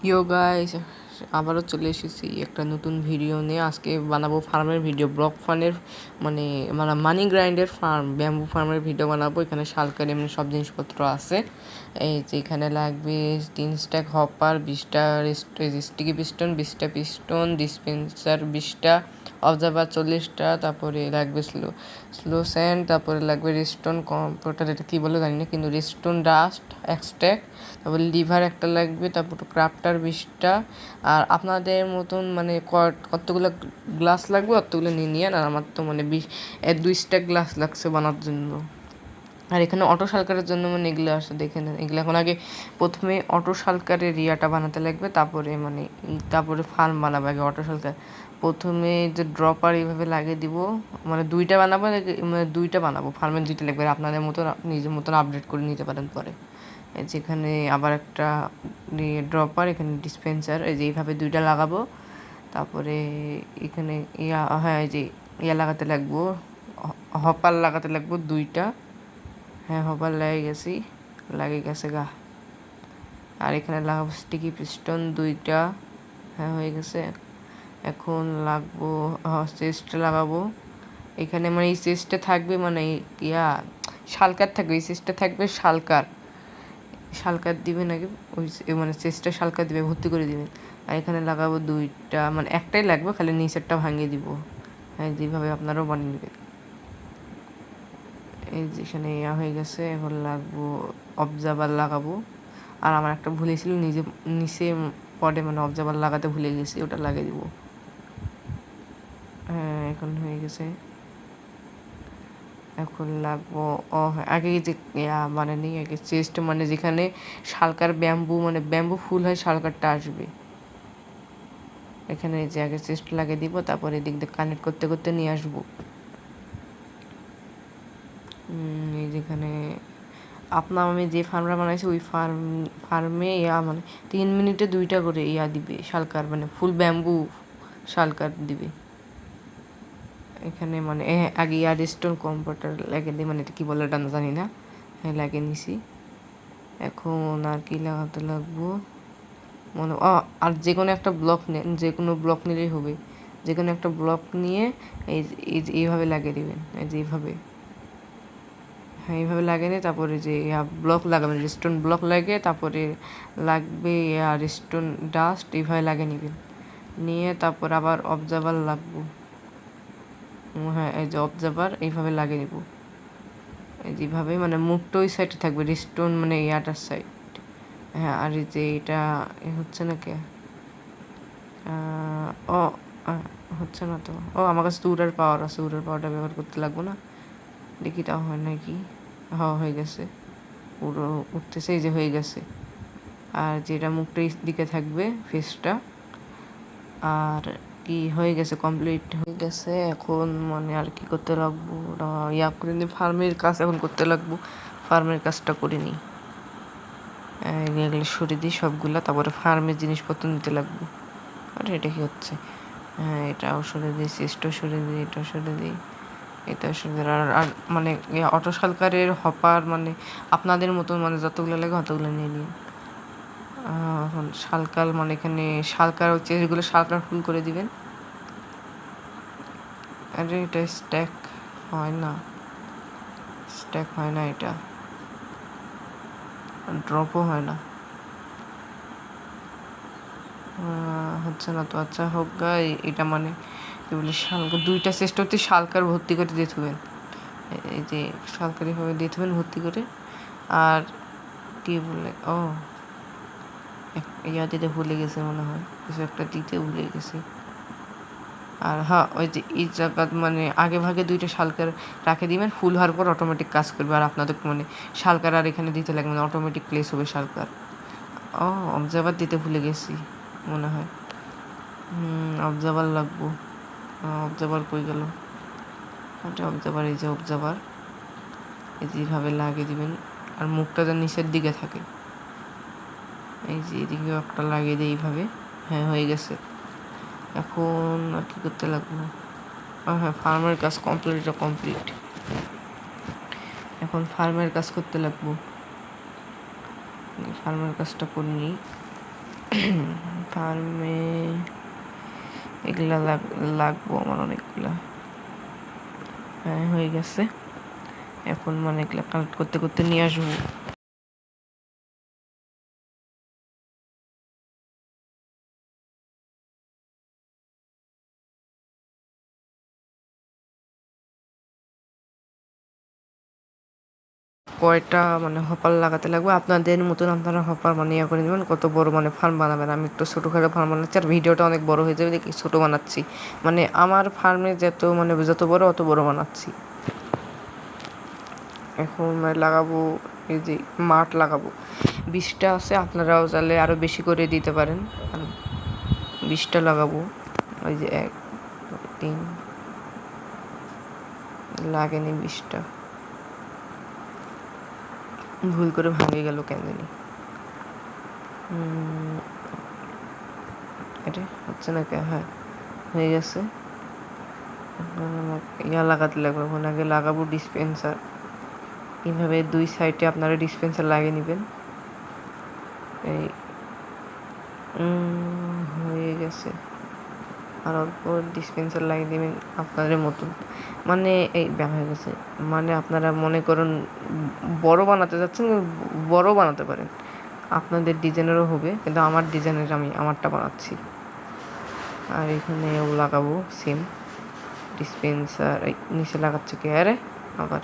ইয়ো guys, আবারও চলে এসেছি একটা নতুন ভিডিও নিয়ে। আজকে বানাবো ফার্মের ভিডিও, ব্লক ফার্মের মানে মানে মানি গ্রাইন্ডের ফার্ম, ব্যাম্বু ফার্মের ভিডিও বানাবো। এখানে শালকার এমনি সব জিনিসপত্র আছে। এই যে এখানে লাগবে 3 স্ট্যাক হপার, 20টা স্টিকি পিস্টন, 20টা পিস্টন, ডিসপেন্সার 20টা, অবজার্ভার 40টা, তারপরে লাগবে স্লো স্যান্ড, তারপরে লাগবে রেস্টন কম্পিউটার, এটা কী বলে জানি না, কিন্তু রেস্টন ডাস্ট এক্সট্রাক্ট, তারপর লিভার একটা লাগবে, তারপর ক্রাফটার 20টা। আর আপনাদের মতন মানে কতগুলো গ্লাস লাগবে অতগুলো নিয়ে নিয়ে। আর আমার তো মানে 2 স্ট্যাক গ্লাস লাগছে বানার জন্য। আর এখানে অটো শালকারের জন্য মানে এগুলো আসে, দেখে নেন এগুলো। এখন আগে প্রথমে অটো শালকারের রিয়াটা বানাতে লাগবে, তারপরে মানে তারপরে ফার্ম বানাবো। আগে অটো শালকার প্রথমে যে ড্রপার এইভাবে লাগিয়ে দিব, মানে 2টা বানাবো, মানে 2টা বানাবো, ফার্মের 2টা লাগবে। আপনাদের মতন নিজের মতন আপডেট করে নিতে পারেন পরে। যেখানে আবার একটা ড্রপার, এখানে ডিসপেন্সার, এই যে এইভাবে 2টা লাগাবো। তারপরে এখানে হ্যাঁ এই যে লাগাতে লাগবো, হপার লাগাতে লাগবো 2টা। হ্যাঁ হপার লাগে গেছে গা। আর এখানে লাগাবো স্টিকি পিস্টন 2টা। হ্যাঁ হয়ে গেছে। এখন লাগবো চেস্ট লাগাবো। এখানে মানে এই চেস্টে থাকবে মানে শালকার থাকবে, এই চেস্টে থাকবে শালকার দিবেন আগে, ওই মানে চেস্টে শালকার দিবে, ভর্তি করে দিবেন। আর এখানে লাগাবো 2টা, মানে একটাই লাগবে, খালি নিচেরটা ভাঙিয়ে দিব। হ্যাঁ যেভাবে আপনারাও বানিয়ে নেবেন। এই যেখানে হয়ে গেছে। এখন লাগবো অবজার্ভার লাগাবো। আর আমার একটা ভুলে ছিল, নিচে পডে মানে অবজার্ভার লাগাতে ভুলে গেছি, ওটা লাগিয়ে দিব। হ্যাঁ এখন হয়ে গেছে। এখন লাগবো আগে যে মানে নেই, আগে চেস্ট মানে যেখানে শালকার ব্যাম্বু মানে ব্যাম্বু ফুল হয় শালকারটা আসবে। এখানে যে আগে চেস্ট লাগিয়ে দিব, তারপরে এদিক দিয়ে কানেক্ট করতে করতে নিয়ে আসবো। এই যেখানে আমি যে ফার্মটা বানাইছি ওই ফার্মে মানে 3 মিনিটে 2টা করে দিবে শালকার, মানে ফুল ব্যাম্বু শালকার দিবে। এখানে মানে আগে স্টোন কম্পিউটার লাগিয়ে দিই, মানে এটা কী বলে এটা জানি না। হ্যাঁ লাগিয়ে নিছি। এখন আর কি লাগাতে লাগবো মানে আর যে কোনো একটা ব্লক নেন, যে কোনো ব্লক নিলেই হবে। যে কোনো একটা ব্লক নিয়ে এইভাবে লাগিয়ে দেবেন, এই যে এইভাবে। হ্যাঁ এইভাবে লাগিয়ে নিয়ে তারপরে যে ব্লক লাগাবেন, রেস্টোন ব্লক লাগে, তারপরে লাগবে রেস্টোন ডাস্ট, এইভাবে লাগিয়ে নেবেন। নিয়ে তারপর আবার অবজার্ভার লাগবো। হ্যাঁ এই যে অবজার্ভার এইভাবে লাগিয়ে নেব, এই যেভাবে মানে মুখটা ওই সাইডে থাকবে, রেস্টোন মানে ইয়াটার সাইড। হ্যাঁ আর এই যে এটা হচ্ছে না কে ও হচ্ছে না তো। আমার কাছে তো উড়ার পাওয়ার আছে, উড়ার পাওয়ারটা ব্যবহার করতে লাগবো না। দেখি তাও হয় নাকি। হয়ে গেছে, পুরো উঠতেছে, এই যে হয়ে গেছে। আর যেটা মুখটা দিকে থাকবে ফেসটা। আর কি হয়ে গেছে, কমপ্লিট হয়ে গেছে। এখন মানে আর কি করতে লাগবো, করে নিই, ফার্মের কাজ এখন করতে লাগবো। ফার্মের কাজটা করে নিই, এগুলো সরিয়ে দিই সবগুলা, তারপরে ফার্মের জিনিসপত্র নিতে লাগবো। আর এটা কি হচ্ছে, হ্যাঁ এটাও সরে দিই, চেস্টও সরে দিই, এটাও সরে দিই, এটাও সরে দিই। আর মানে অটো শালকারের হপার মানে আপনাদের মতো মানে যতগুলো লাগে অতগুলো নিয়ে নিন। এখন শালকার মানে এখানে শালকার হচ্ছে, এগুলো শালকার ফুল করে দিবেন। আরে এটা স্ট্যাক হয় না, এটা ড্রপও হয় না, হচ্ছে না তো। আচ্ছা হোক গা, এটা মানে কি বলি, শালকার 2টা চেষ্টা হচ্ছে শালকার ভর্তি করে দিয়ে থাকবেন। এই যে শালকার এভাবে দিয়ে থাকবেন ভর্তি করে। আর কি বলে দিতে ভুলে গেছে মনে হয়, কিছু একটা দিতে ভুলে গেছি। আর হ্যাঁ ওই যে এই জায়গা মানে আগে ভাগে 2টা শালকার রাখে দিবেন, ফুল হওয়ার পর অটোমেটিক কাজ করবে। আর আপনাদের মানে শালকার আর এখানে দিতে লাগবে না, অটোমেটিক প্লেস হবে শালকার। অবজার্ভার দিতে ভুলে গেছি মনে হয়। অবজার্ভার লাগবো। অবজার্ভার কই গেল, অবজার্ভার, এই যে অবজার্ভার, এই যেভাবে লাগিয়ে দিবেন। আর মুখটা যেন নিচের দিকে থাকে, এই যে এদিকেও একটা লাগিয়ে দিই এইভাবে। হ্যাঁ হয়ে গেছে। এখন আর কি করতে লাগবো, হ্যাঁ ফার্মের কাজ কমপ্লিট। এখন ফার্মের কাজ করতে লাগবো, ফার্মের কাজটা করে নিই। ফার্মে এগুলা লাগবো আমার অনেকগুলা। হ্যাঁ হয়ে গেছে, এখন মানে এগুলা কালেক্ট করতে করতে নিয়ে আসবো। কয়টা মানে হপার লাগাতে লাগবে আপনাদের মতন, আপনারা হপার মানে ইয়ে করে নেবেন। কত বড় মানে ফার্ম বানাবেন, আমি একটু ছোটোখাটো ফার্ম বানাচ্ছি আর ভিডিওটা অনেক বড় হয়ে যাবে দেখি ছোটো বানাচ্ছি, মানে আমার ফার্মে যত বড় অত বড় বানাচ্ছি। এখন লাগাবো এই যে মাঠ লাগাবো, 20টা আছে, আপনারাও চাইলে আরও বেশি করে দিতে পারেন। 20টা লাগাবো, ওই যে 1 2 3 লাগেনি 20টা, ভুল করে ভাঙে গেল কেন জানি। এটা হচ্ছে না কে? হ্যাঁ হয়ে গেছে। ইয়া লাগাতে লাগবে, ওখানে আগে লাগাবো ডিসপেন্সার। এইভাবে 2 সাইডে আপনারা ডিসপেন্সার লাগিয়ে নেবেন। এই হয়ে গেছে, আর অল্প ডিসপেন্সার লাগিয়ে দেবেন আপনাদের মতন। মানে এই হয়ে গেছে, মানে আপনারা মনে করুন বড় বানাতে যাচ্ছেন, বড় বানাতে পারেন, আপনাদের ডিজাইনেরও হবে, কিন্তু আমার ডিজাইনের আমি আমারটা বানাচ্ছি। আর এখানেও লাগাবো সেম ডিসপেন্সার। এই নিচে লাগাচ্ছে কে? আরে আবার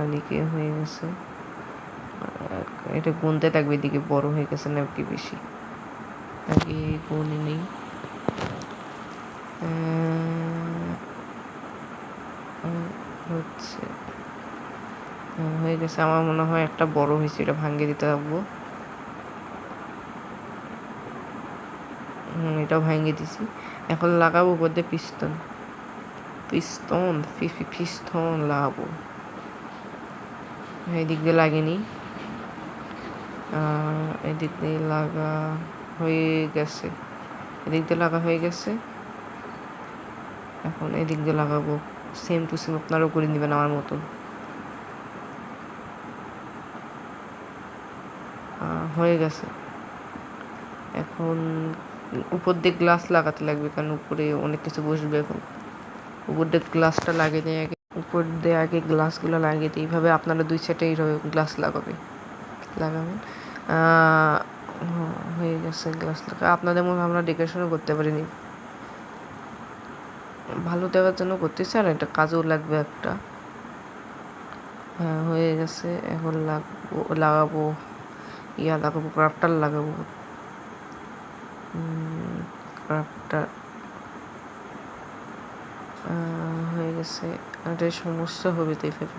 এদিকে হয়ে গেছে, এটা গুনতে থাকবে, এদিকে বড় হয়ে গেছে না কি বেশি, আগে গুনে নেই। হচ্ছে হয়ে গেছে, আমার মনে হয় একটা বড় হয়েছে, এটা ভাঙিয়ে দিতে থাকবো। এটাও ভাঙিয়ে দিছি। এখন লাগাবো উপর দিয়ে পিস্তন, পিস্তন লাগাবো। এদিক দিয়ে লাগেনি, এদিক দিয়ে লাগা হয়ে গেছে, এদিক দিয়ে লাগা হয়ে গেছে। এখন এদিক দিয়ে লাগাবো, সেম টু সেম আপনারাও করে নেবেন আমার মতন। হয়ে গেছে। এখন উপর দিয়ে গ্লাস লাগাতে লাগবে, কারণ উপরে অনেক কিছু বসবে। এখন উপর দিয়ে গ্লাসটা লাগিয়ে দিয়ে আগে, উপর দিয়ে আগে গ্লাসগুলো লাগিয়ে দিই। এইভাবে আপনারা 2 সাইডে এইভাবে গ্লাস লাগাবেন। হয়ে গেছে গ্লাস লাগা। আপনাদের মনে আমরা ডেকোরেশনও করতে পারিনি, ভালো দেওয়ার জন্য করতেছি, আর এটা কাজেও লাগবে একটা। হ্যাঁ হয়ে গেছে। এখন লাগাবো ক্রাফটার লাগাবো, ক্রাফটার হয়ে গেছে। এটা সমস্যা হবে তো এইভাবে।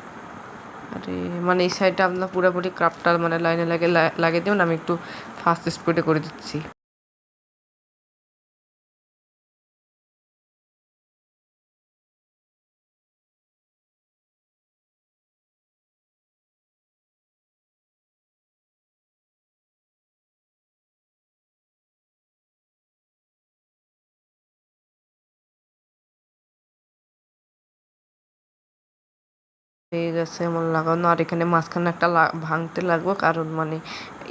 আরে মানে এই সাইডটা আপনার পুরোপুরি ক্রাফটার মানে লাইনে লাগিয়ে দেবেন, আমি একটু ফাস্ট স্পিডে করে দিচ্ছি। হয়ে গেছে আমার লাগানো। আর এখানে মাঝখানে একটা ভাঙতে লাগবো, কারণ মানে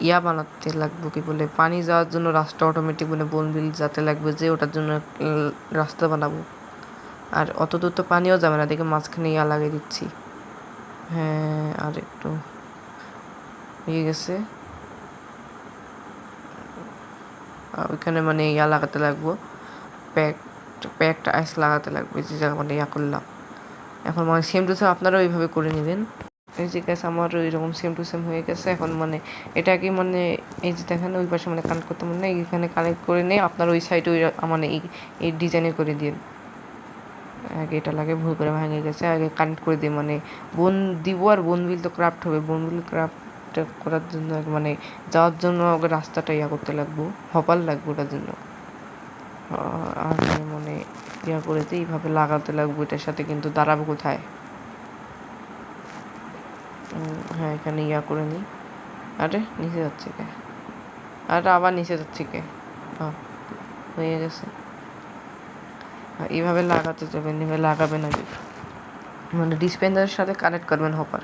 ইয়া বানাতে লাগবো, কি বলে, পানি যাওয়ার জন্য রাস্তা অটোমেটিক মানে বনবিল যাতে লাগবে, যে ওটার জন্য রাস্তা বানাবো। আর অত দূর তো পানিও যাবে না, দেখে মাঝখানে ইয়া লাগিয়ে দিচ্ছি। হ্যাঁ আর একটু হয়ে গেছে। ওইখানে মানে ইয়া লাগাতে লাগবো, প্যাকটা আইস লাগাতে লাগবে, যে জায়গা মানে ইয়া করলাম। এখন মানে সেম টু সেম আপনারা ওইভাবে করে নেবেন। এই যে গ্যাস আমার ওইরকম সেম টু সেম হয়ে গেছে। এখন মানে এটাকে মানে এই যে দেখেন ওই পাশে মানে কানেক্ট করতে মানে এইখানে কানেক্ট করে নিয়ে আপনার ওই সাইডে ওই মানে এই ডিজাইনে করে দিন। আগে এটা লাগে, ভুল করে ভেঙে গেছে, আগে কানেক্ট করে দিই, মানে বোন দিব। আর বোনবিল তো ক্রাফট হবে, বোনবিল ক্রাফট করার জন্য মানে যাওয়ার জন্য আগে রাস্তাটা ইয়া করতে লাগবো, হপার লাগবে ওটার জন্য। আর মানে ইয়া করে দিই, এইভাবে লাগাতে লাগবো। এটার সাথে কিন্তু দাঁড়াবো কোথায়? হ্যাঁ এখানে ইয়া করে নিই। আরে নিচে যাচ্ছে কে? আরে আবার নিচে যাচ্ছে কে? হয়ে গেছে। এইভাবে লাগাতে যাবেন, এইভাবে লাগাবেন আগে, মানে ডিসপেন্সারের সাথে কানেক্ট করবেন হপার,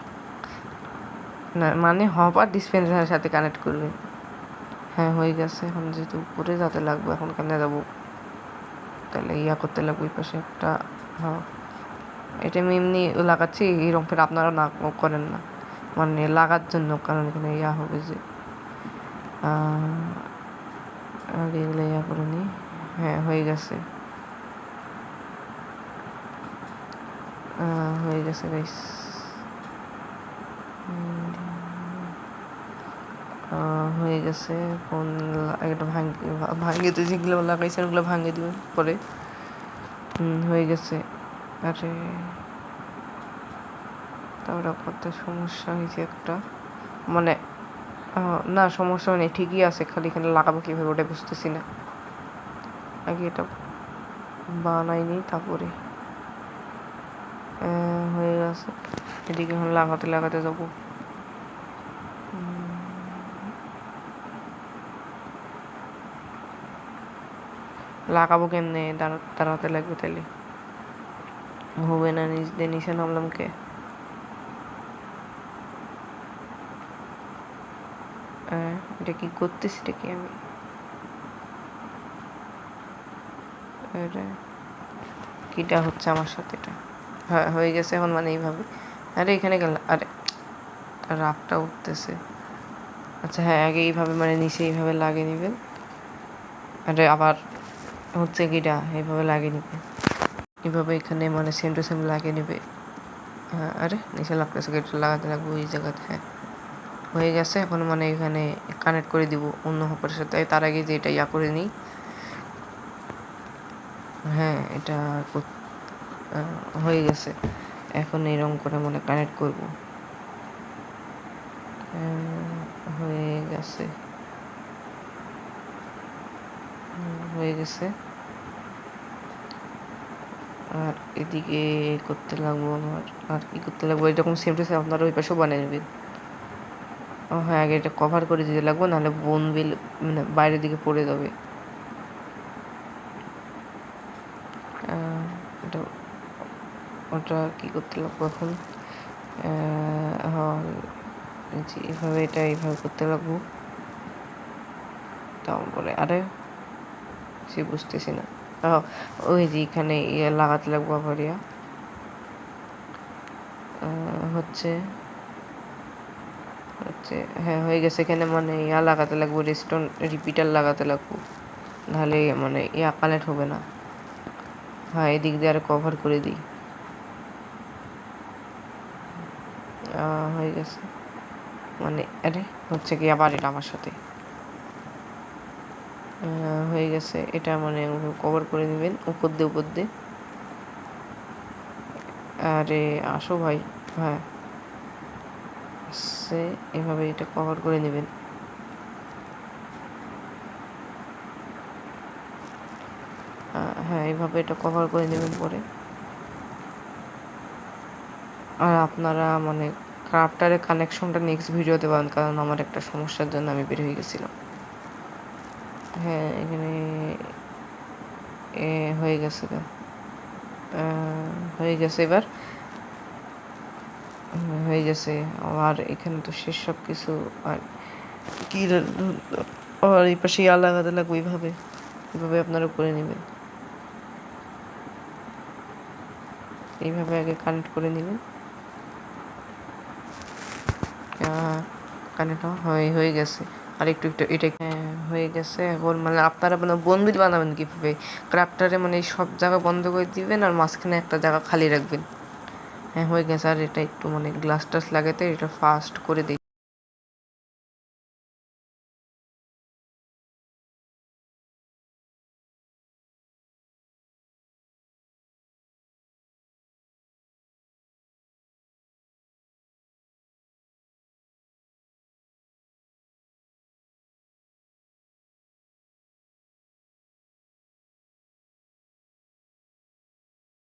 না মানে হপার ডিসপেন্সারের সাথে কানেক্ট করবেন। হ্যাঁ হয়ে গেছে। এখন যেহেতু উপরে যেতে লাগবে, এখন কেমনে যাবো? তাহলে করতে লাগবে ওই পাশে একটা। হ্যাঁ, এটা আমি এমনি লাগাচ্ছি, এরকম ফের আপনারা না করেন না, মানে লাগার জন্য, কারণ এখানে হবে যে আগে এগুলো করে নি। হ্যাঁ হয়ে গেছে, হয়ে গেছে গাইস। হয়ে গেছে। ফোন একটা ভাঙিয়ে তো যেগুলো লাগাইছে ওগুলো ভাঙিয়ে দিবেন পরে। হয়ে গেছে। আরে তারপরে কত সমস্যা হয়েছে একটা, মানে না সমস্যা নেই, ঠিকই আছে, খালি এখানে লাগাবো কীভাবে ওটা বুঝতেছি না। আগে এটা বানাইনি, তারপরে হয়ে গেছে। এদিকে এখন লাগাতে লাগাতে যাবো। লাগাবো কেমনে? দাঁড়াতে লাগবে, তাইলে হবে না। নিচে নামলাম কে? এটা কি করতেছি? এটা কি আমি কিটা হচ্ছে আমার সাথে? এটা হ্যাঁ হয়ে গেছে এখন, মানে এইভাবে। আরে এখানে গেল, আরে রাগটা উঠতেছে। আচ্ছা হ্যাঁ, আগে এইভাবে মানে নিচে এইভাবে লাগিয়ে নেবেন। আরে আবার হচ্ছে কিটা এইভাবে লাগিয়ে নেবে, এইভাবে এখানে মানে সেম টু সেম লাগিয়ে নেবে। হ্যাঁ, আরে নিচে লাগতেছে, গেটটা লাগাতে লাগবে ওই জায়গাতে। হ্যাঁ হয়ে গেছে। এখন মানে এখানে কানেক্ট করে দিব অন্য হপারের সাথে। তার আগে যে এটা করে নিই। হ্যাঁ এটা হয়ে গেছে। এখন এরকম করে মানে কানেক্ট করব। হয়ে গেছে, হয়ে গেছে। আর এদিকে করতে লাগবো আমার, আর কি করতে লাগবো, এরকম সেম টু সেম আপনারা ওই পাশেও বানিয়ে নেবেন। হ্যাঁ আগে এটা কভার করে দিতে লাগবো, নাহলে বোন বিল মানে বাইরের দিকে পড়ে যাবে। এটা ওটা কী করতে লাগবো এখন? হ্যাঁ এইভাবে, এটা এইভাবে করতে লাগবো। তারপরে আরে সে বুঝতেছি না। ওই যে এখানে লাগাতে লাগবো আবার হচ্ছে হচ্ছে হ্যাঁ হয়ে গেছে। এখানে মানে লাগাতে লাগবো, রেস্টোন রিপিটার লাগাতে লাগবো, নাহলে মানে কানেক্ট হবে না। হ্যাঁ এদিক দিয়ে আর কভার করে দিই। হয়ে গেছে, মানে আরে হচ্ছে কি আবার এটা আমার সাথে হয়ে গেছে। এটা মানে কভার করে নেবেন উপর দিয়ে। আরে আসো ভাই। হ্যাঁ এভাবে এটা কভার করে নেবেন। হ্যাঁ এইভাবে এটা কভার করে নেবেন পরে। আর আপনারা মানে ক্রাফটারের কানেকশনটা নেক্সট ভিডিওতে পাবেন, কারণ আমার একটা সমস্যার জন্য আমি বের হয়ে গেছিলাম। হ্যাঁ এখানে হয়ে গেছে, হয়ে গেছে এবার হয়ে গেছে। আর এখানে তো শেষ সব কিছু। আর কি আর এই পাশে লাগাতে লাগবে, এইভাবে এইভাবে আপনারা করে নেবেন। এইভাবে আগে কানেক্ট করে নেবেন। কানেক্ট হয়ে গেছে। আর একটু এটা হয়ে গেছে। এখন মানে আপনারা মানে বন্ধুই বানাবেন কীভাবে? ক্রাফটারে মানে সব জায়গা বন্ধ করে দিবেন আর মাঝখানে একটা জায়গা খালি রাখবেন। হ্যাঁ হয়ে গেছে। আর এটা একটু মানে গ্লাস টাস লাগাতে এটা ফাস্ট করে দিই।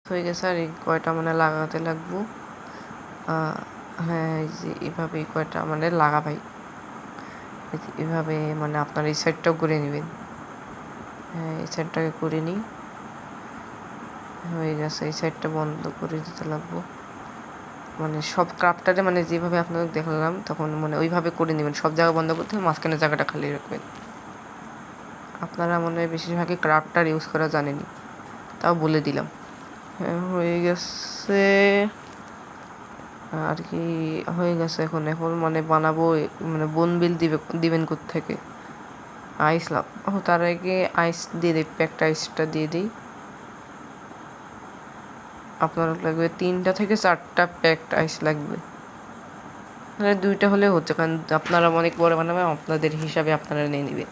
হয়ে গেছে। আর এই কয়টা মানে লাগাতে লাগবো। হ্যাঁ এই যে এভাবে এই কয়টা মানে লাগাবাই, এভাবে মানে আপনার এই সাইডটাও করে নেবেন। হ্যাঁ এই সাইডটাকে করে নিই। হয়ে গেছে। এই সাইডটা বন্ধ করে দিতে লাগবো, মানে সব ক্রাফটারে মানে যেভাবে আপনাদের দেখালাম তখন মানে ওইভাবে করে নেবেন। সব জায়গা বন্ধ করতে হবে, মাঝখানে জায়গাটা খালি রাখবেন। আপনারা মনে হয় বেশিরভাগই ক্রাফটার ইউজ করা জানেনি, তাও বলে দিলাম। হ্যাঁ হয়ে গেছে আর কি, হয়ে গেছে। এখন মানে বানাবো, মানে বোনবিল দিবেন কোত্থেকে? আইস তার আগে আইস দিয়ে দিই, প্যাকড আইসটা দিয়ে দিই। আপনার লাগবে 3টা থেকে 4টা প্যাকড আইস লাগবে, মানে 2টা হলে হচ্ছে, কারণ আপনারা অনেক বড় বানাবেন, আপনাদের হিসাবে আপনারা নিয়ে নেবেন।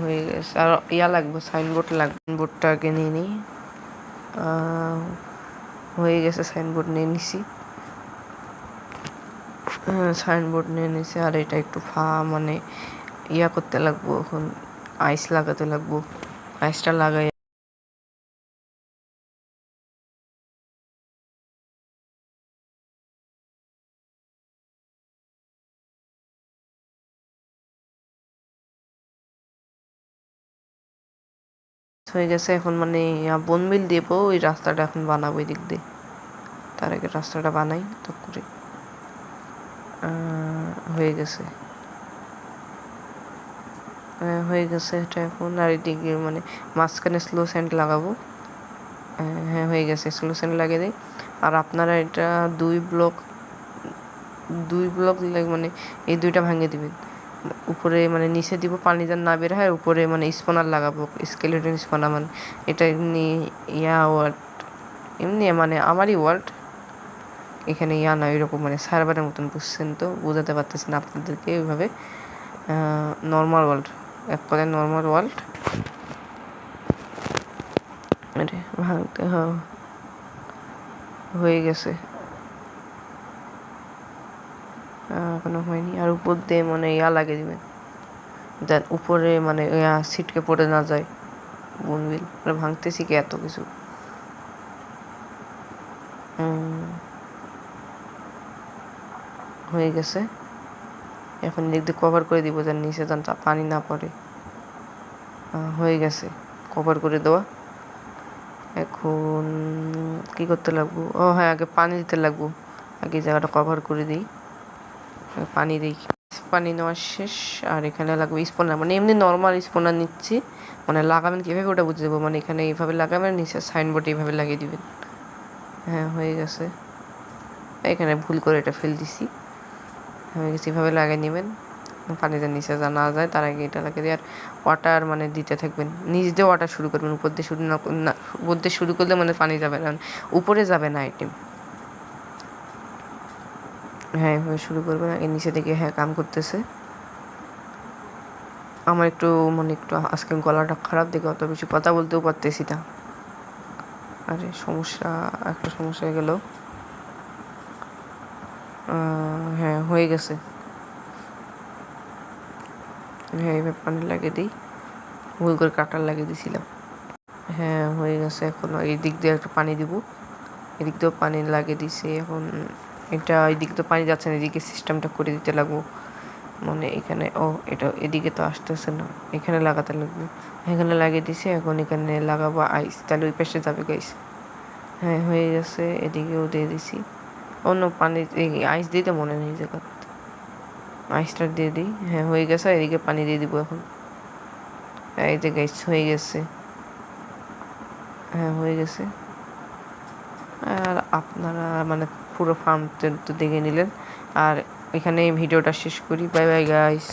হয়ে গেছে। আর ইয়া লাগবে, সাইনবোর্ড লাগবে, সাইনবোর্ডটা আগে নিয়ে নিই। হয়ে গেছে, সাইনবোর্ড নিয়ে নিছি। সাইনবোর্ড নিয়ে নিছি। আর এটা একটু মানে ইয়া করতে লাগবো, এখন আইস লাগাতে লাগবো। আইসটা লাগাই হয়ে গেছে। এখন মানে বোনবিল দেবো, ওই রাস্তাটা এখন বানাবো এই দিক দিয়ে। তার আগে রাস্তাটা বানাই তো করে। হয়ে গেছে, হয়ে গেছে এটা এখন। আর এদিকে মানে মাঝখানে স্লো স্যান্ড লাগাবো। হ্যাঁ হয়ে গেছে, স্লো স্যান্ড লাগিয়ে দিই। আর আপনারা এটা 2 ব্লক মানে এই 2টা ভাঙিয়ে দিবেন। উপরে মানে নিচে দিব পানি যেন না বের হয়, উপরে মানে স্পনার লাগাবো, স্কেলেটন স্পনার। মানে এটা এমনি ওয়ার্ড, এমনি মানে আমারই ওয়ার্ড, এখানে না এরকম মানে সার্ভারের মতন, বুঝছেন তো? বোঝাতে পারতেছি না আপনাদেরকে ওইভাবে। নর্মাল ওয়ার্ল্ড, এক কথায় নর্মাল ওয়ার্ল্ড। আরে ভাঙতে হয়ে গেছে, এখনো হয়নি। আর উপর দিয়ে মানে লাগিয়ে দিবেন, দেন উপরে মানে সিটকে পড়ে না যায় বোনবিল। মানে ভাঙতেছি কি এত কিছু। হয়ে গেছে। এখন এদিক দিয়ে কভার করে দিব, যেন নিচে যেন পানি না পড়ে। হয়ে গেছে, কভার করে দেওয়া। এখন কি করতে লাগবো? হ্যাঁ, আগে পানি দিতে লাগবো। আগে জায়গাটা কভার করে দিই, পানি দিই। পানি নেওয়া শেষ। আর এখানে লাগবে স্পনার, মানে এমনি নর্মাল স্পনার নিচ্ছি। মানে লাগাবেন কীভাবে ওটা বুঝে দেবো, মানে এখানে এইভাবে লাগাবেন, নিচে সাইনবোর্ড এইভাবে লাগিয়ে দিবেন। হ্যাঁ হয়ে গেছে, এখানে ভুল করে এটা ফেল দিছি। হয়ে গেছে, এইভাবে লাগিয়ে নেবেন, পানিতে নিচে না যায়। তার আগে এটা লাগিয়ে দিয়ে আর ওয়াটার মানে দিতে থাকবেন। নিচ দিয়ে ওয়াটার শুরু করবেন, উপর দিয়ে শুরু না, উপর দিয়ে শুরু করলে মানে পানি যাবে না, উপরে যাবে না আইটেম। হ্যাঁ এভাবে শুরু করবেন। আগে নিচে থেকে কাম করতেছে। আমার একটু মানে আজকে গলাটা খারাপ, দেখে অত বেশি কথা বলতেও পারতেছি না। আরে একটা সমস্যা হয়ে গেল। হ্যাঁ হয়ে গেছে। হ্যাঁ এবার পানি লাগিয়ে দিই, ভুল করে কাটার লাগিয়ে দিয়েছিলাম। হ্যাঁ হয়ে গেছে। এখন এই দিক দিয়ে একটু পানি দিব, এদিক দিয়েও পানি লাগিয়ে দিছি। এখন এটা এই দিক দিয়ে পানি যাচ্ছে না, এদিকে সিস্টেমটা করে দিতে লাগবো। মানে এখানে এটা এদিকে তো আসতেছে না, এখানে লাগাতে লাগবে। এখানে লাগিয়ে দিছি, এখন এখানে লাগাবো আইস, তাহলে ওই পাশে যাবে গাইস। হ্যাঁ হয়ে গেছে, এদিকেও দিয়ে দিছি। অন্য পানি আইস দিতে মনে নেই জায়গা, আইসটা দিয়ে দিই। হ্যাঁ হয়ে গেছে, এদিকে পানি দিয়ে দিব এখন। এই যে গাইস হয়ে গেছে। হ্যাঁ হয়ে গেছে। আর আপনারা মানে পুরো ফার্ম তো দেখে নিলেন। আর এখানে ভিডিওটা শেষ করি। Bye bye guys.